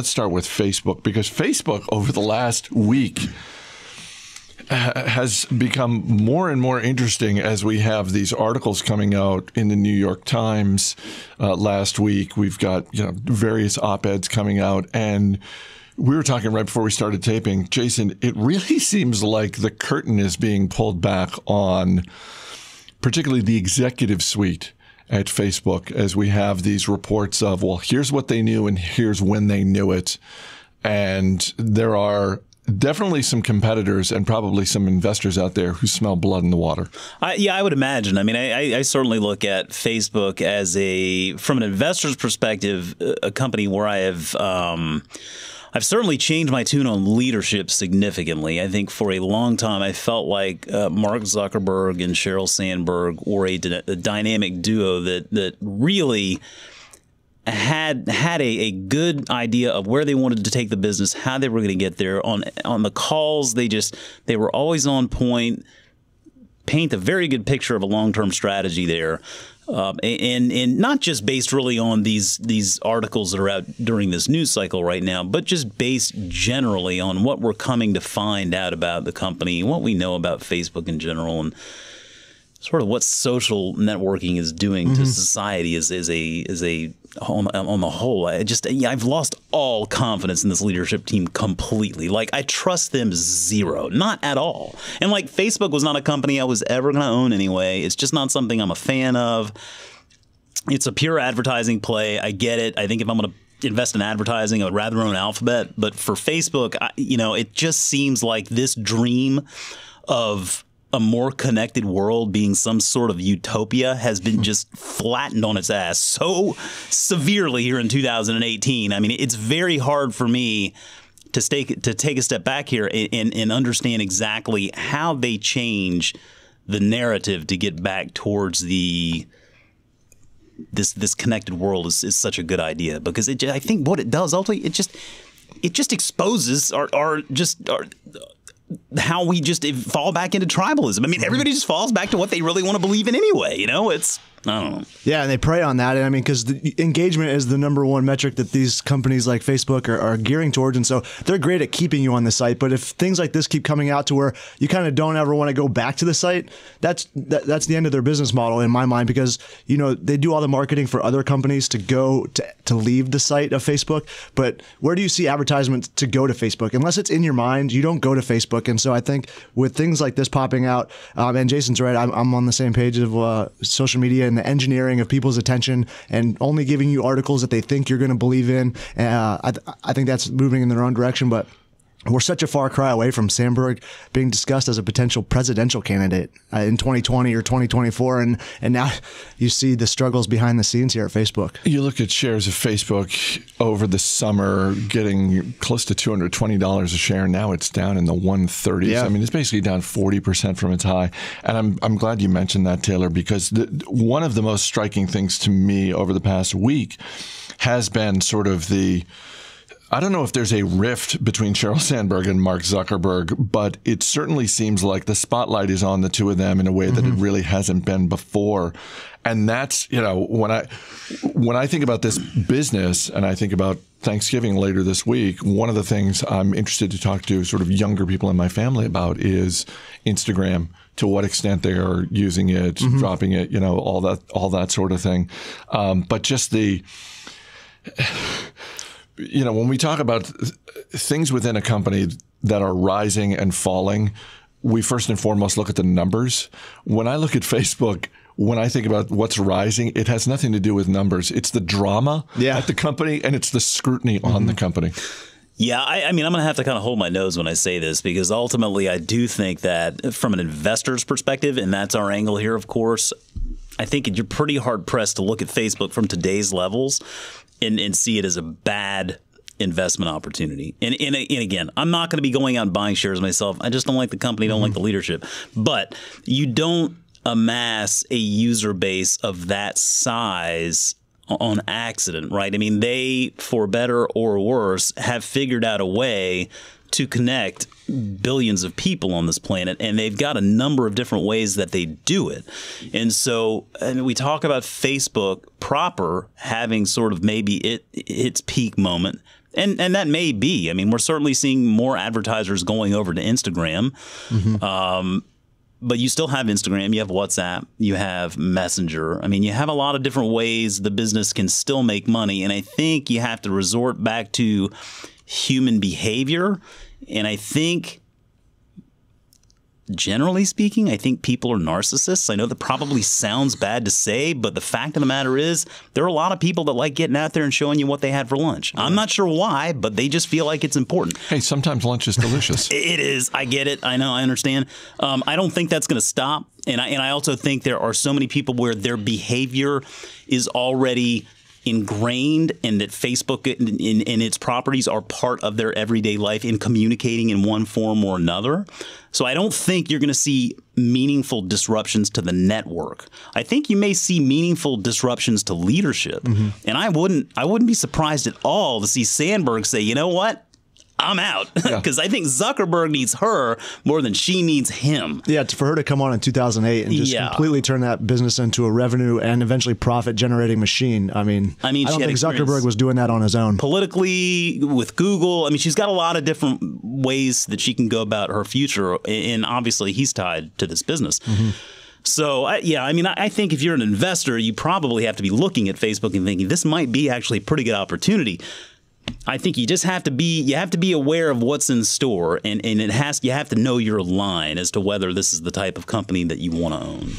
let's start with Facebook, because Facebook over the last week has become more and more interesting as we have these articles coming out in the New York Times last week. We've got various op-eds coming out, and we were talking right before we started taping, Jason, it really seems like the curtain is being pulled back on particularly the executive suite at Facebook, as we have these reports of, well, here's what they knew and here's when they knew it. And there are definitely some competitors and probably some investors out there who smell blood in the water. Yeah, I would imagine. I mean, I certainly look at Facebook as from an investor's perspective, a company where I've certainly changed my tune on leadership significantly. I think for a long time, I felt like Mark Zuckerberg and Sheryl Sandberg were a dynamic duo that really had a good idea of where they wanted to take the business, how they were going to get there. On the calls, they were always on point, paint a very good picture of a long-term strategy there. And not just based really on these articles that are out during this news cycle right now, but just based generally on what we're coming to find out about the company, what we know about Facebook in general, and sort of what social networking is doing to society on the whole. I've lost all confidence in this leadership team completely. Like, I trust them zero, not at all. And like, Facebook was not a company I was ever going to own anyway. It's just not something I'm a fan of. It's a pure advertising play. I get it. I think if I'm going to invest in advertising, I would rather own Alphabet. But for Facebook, it just seems like this dream of a more connected world being some sort of utopia has been just flattened on its ass so severely here in 2018. I mean, it's very hard for me to take a step back here and understand exactly how they change the narrative to get back towards this connected world is such a good idea, because I think what it does ultimately, it just exposes our how we just fall back into tribalism. I mean, everybody just falls back to what they really want to believe in anyway. It's, I don't know. Yeah, and they prey on that. And I mean, because the engagement is the #1 metric that these companies like Facebook are gearing towards. And so they're great at keeping you on the site. But if things like this keep coming out to where you kind of don't ever want to go back to the site, that's the end of their business model in my mind, because, they do all the marketing for other companies to go to leave the site of Facebook. But where do you see advertisements to go to Facebook? Unless it's in your mind, you don't go to Facebook. And so I think with things like this popping out, and Jason's right, I'm on the same page of social media and the engineering of people's attention and only giving you articles that they think you're going to believe in. I think that's moving in the wrong direction, but we're such a far cry away from Sandberg being discussed as a potential presidential candidate in 2020 or 2024. And now you see the struggles behind the scenes here at Facebook. You look at shares of Facebook over the summer getting close to $220 a share. Now it's down in the 130s. Yeah. I mean, it's basically down 40% from its high. And I'm glad you mentioned that, Taylor, because one of the most striking things to me over the past week has been sort of I don't know if there's a rift between Sheryl Sandberg and Mark Zuckerberg, but it certainly seems like the spotlight is on the two of them in a way that it really hasn't been before. And that's, when I think about this business and I think about Thanksgiving later this week, one of the things I'm interested to talk to sort of younger people in my family about is Instagram, to what extent they are using it, dropping it, all that sort of thing. But just when we talk about things within a company that are rising and falling, we first and foremost look at the numbers. When I look at Facebook, when I think about what's rising, it has nothing to do with numbers. It's the drama at the company, and it's the scrutiny on the company. Yeah, I mean, I'm going to have to kind of hold my nose when I say this, because ultimately I do think that from an investor's perspective, and that's our angle here, of course, I think you're pretty hard-pressed to look at Facebook from today's levels and see it as a bad investment opportunity. And again, I'm not going to be going out and buying shares myself. I just don't like the company, don't like the leadership. But you don't amass a user base of that size on accident, right? I mean, they, for better or worse, have figured out a way to connect billions of people on this planet, and they've got a number of different ways that they do it. And so, we talk about Facebook proper having sort of maybe its peak moment. And that may be. I mean, we're certainly seeing more advertisers going over to Instagram. But you still have Instagram, you have WhatsApp, you have Messenger. I mean, you have a lot of different ways the business can still make money. And I think you have to resort back to human behavior. And I think, generally speaking, I think people are narcissists. I know that probably sounds bad to say, but the fact of the matter is there are a lot of people that like getting out there and showing you what they had for lunch. I'm not sure why, but they just feel like it's important. Hey, sometimes lunch is delicious. It is. I get it. I know. I understand. I don't think that's going to stop. And I also think there are so many people where their behavior is already ingrained, and that Facebook and its properties are part of their everyday life in communicating in one form or another. So I don't think you're going to see meaningful disruptions to the network. I think you may see meaningful disruptions to leadership. And I wouldn't be surprised at all to see Sandberg say, you know what? I'm out, because I think Zuckerberg needs her more than she needs him. Yeah, for her to come on in 2008 and just completely turn that business into a revenue and eventually profit-generating machine. I don't think Zuckerberg was doing that on his own. Politically, with Google, I mean, she's got a lot of different ways that she can go about her future, and obviously he's tied to this business. So, I think if you're an investor, you probably have to be looking at Facebook and thinking, this might be actually a pretty good opportunity. I think you just have to be aware of what's in store, and you have to know your line as to whether this is the type of company that you want to own.